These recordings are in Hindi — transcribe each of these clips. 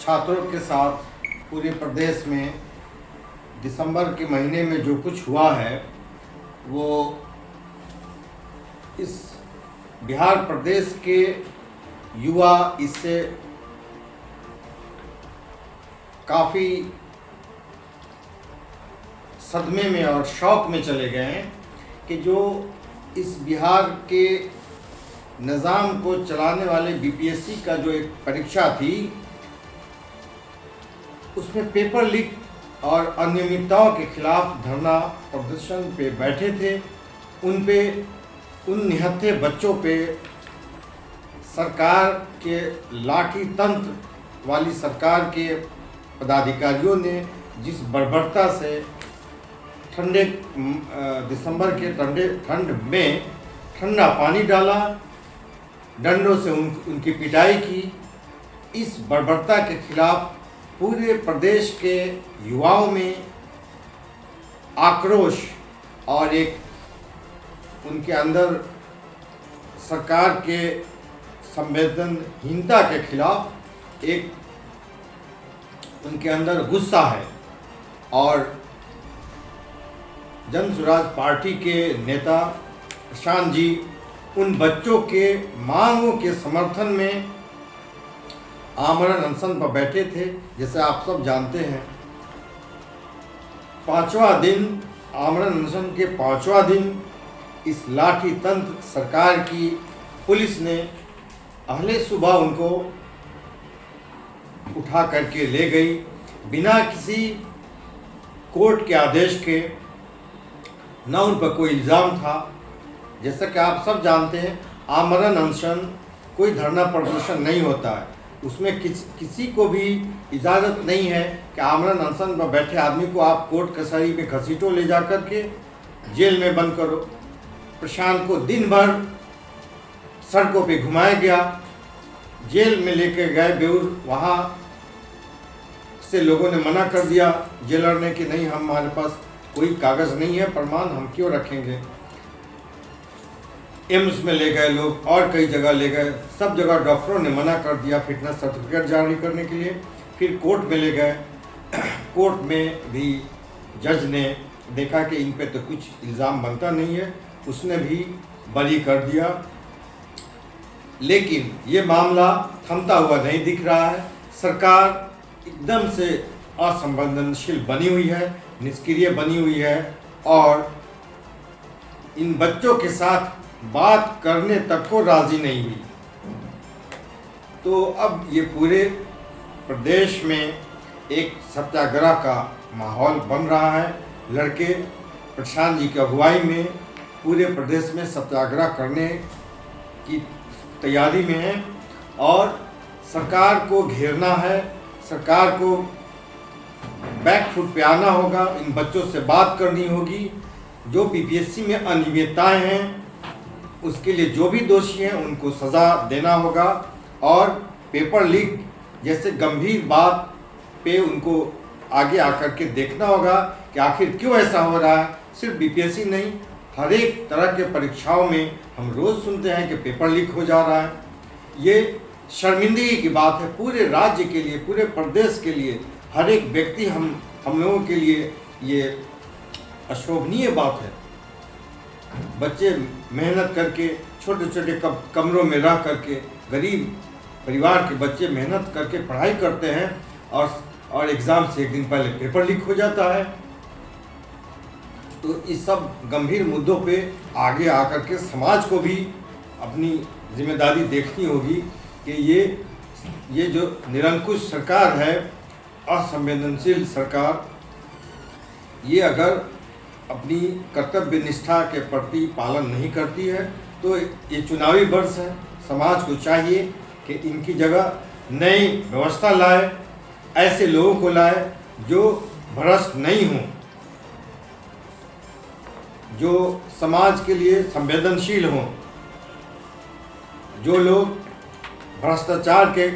छात्रों के साथ पूरे प्रदेश में दिसंबर के महीने में जो कुछ हुआ है वो इस बिहार प्रदेश के युवा इससे काफ़ी सदमे में और शौक में चले गए हैं कि जो इस बिहार के निज़ाम को चलाने वाले बीपीएससी का जो एक परीक्षा थी उसमें पेपर लीक और अनियमितताओं के खिलाफ धरना प्रदर्शन पे बैठे थे। उन निहत्थे बच्चों पे सरकार के लाठी तंत्र वाली सरकार के पदाधिकारियों ने जिस बर्बरता से दिसंबर के ठंड में ठंडा पानी डाला, डंडों से उनकी पिटाई की, इस बर्बरता के खिलाफ पूरे प्रदेश के युवाओं में आक्रोश और एक उनके अंदर सरकार के संवेदनहीनता के खिलाफ एक उनके अंदर गुस्सा है। और जन स्वराज पार्टी के नेता प्रशांत जी उन बच्चों के मांगों के समर्थन में आमरण अनशन पर बैठे थे। जैसे आप सब जानते हैं, पांचवा दिन आमरण अनशन के पांचवा दिन इस लाठी तंत्र सरकार की पुलिस ने अहले सुबह उनको उठा करके ले गई बिना किसी कोर्ट के आदेश के। न उन पर कोई इल्ज़ाम था। जैसा कि आप सब जानते हैं, आमरण अनशन कोई धरना प्रदर्शन नहीं होता है, उसमें किसी को भी इजाज़त नहीं है कि आमरण अनशन पर बैठे आदमी को आप कोर्ट कचहरी पे घसीटो ले जा कर के जेल में बंद करो। प्रशांत को दिन भर सड़कों पे घुमाया गया, जेल में लेके गए बेऊर, वहाँ से लोगों ने मना कर दिया जेलर ने कि नहीं, हमारे पास कोई कागज़ नहीं है, प्रमाण हम क्यों रखेंगे। एम्स में ले गए लोग और कई जगह ले गए, सब जगह डॉक्टरों ने मना कर दिया फिटनेस सर्टिफिकेट जारी करने के लिए। फिर कोर्ट में ले गए, कोर्ट में भी जज ने देखा कि इन पे तो कुछ इल्ज़ाम बनता नहीं है, उसने भी बरी कर दिया। लेकिन ये मामला थमता हुआ नहीं दिख रहा है। सरकार एकदम से असंवेदनशील बनी हुई है, निष्क्रिय बनी हुई है और इन बच्चों के साथ बात करने तक को राजी नहीं हुई। तो अब ये पूरे प्रदेश में एक सत्याग्रह का माहौल बन रहा है। लड़के प्रशांत जी की अगुवाई में पूरे प्रदेश में सत्याग्रह करने की तैयारी में है और सरकार को घेरना है, सरकार को बैक फुट पे आना होगा, इन बच्चों से बात करनी होगी। जो बीपीएससी में अनियमितताएं हैं उसके लिए जो भी दोषी हैं उनको सज़ा देना होगा और पेपर लीक जैसे गंभीर बात पे उनको आगे आकर के देखना होगा कि आखिर क्यों ऐसा हो रहा है। सिर्फ बीपीएससी नहीं, हर एक तरह के परीक्षाओं में हम रोज़ सुनते हैं कि पेपर लीक हो जा रहा है। ये शर्मिंदगी की बात है पूरे राज्य के लिए, पूरे प्रदेश के लिए, हर एक व्यक्ति हम लोगों के लिए ये अशोभनीय बात है। बच्चे मेहनत करके छोटे छोटे कमरों में रह करके, गरीब परिवार के बच्चे मेहनत करके पढ़ाई करते हैं और एग्ज़ाम से एक दिन पहले पेपर लीक हो जाता है। तो इस सब गंभीर मुद्दों पे आगे आकर के समाज को भी अपनी जिम्मेदारी देखनी होगी कि ये जो निरंकुश सरकार है, असंवेदनशील सरकार, ये अगर अपनी कर्तव्य निष्ठा के प्रति पालन नहीं करती है तो ये चुनावी वर्ष है। समाज को चाहिए कि इनकी जगह नई व्यवस्था लाए, ऐसे लोगों को लाए जो भ्रष्ट नहीं हों, जो समाज के लिए संवेदनशील हों, जो लोग भ्रष्टाचार के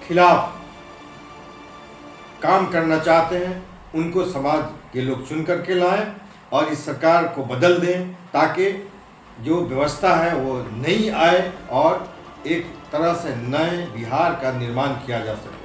खिलाफ काम करना चाहते हैं उनको समाज के लोग चुन करके लाएं और इस सरकार को बदल दें ताकि जो व्यवस्था है वो नई आए और एक तरह से नए बिहार का निर्माण किया जा सके।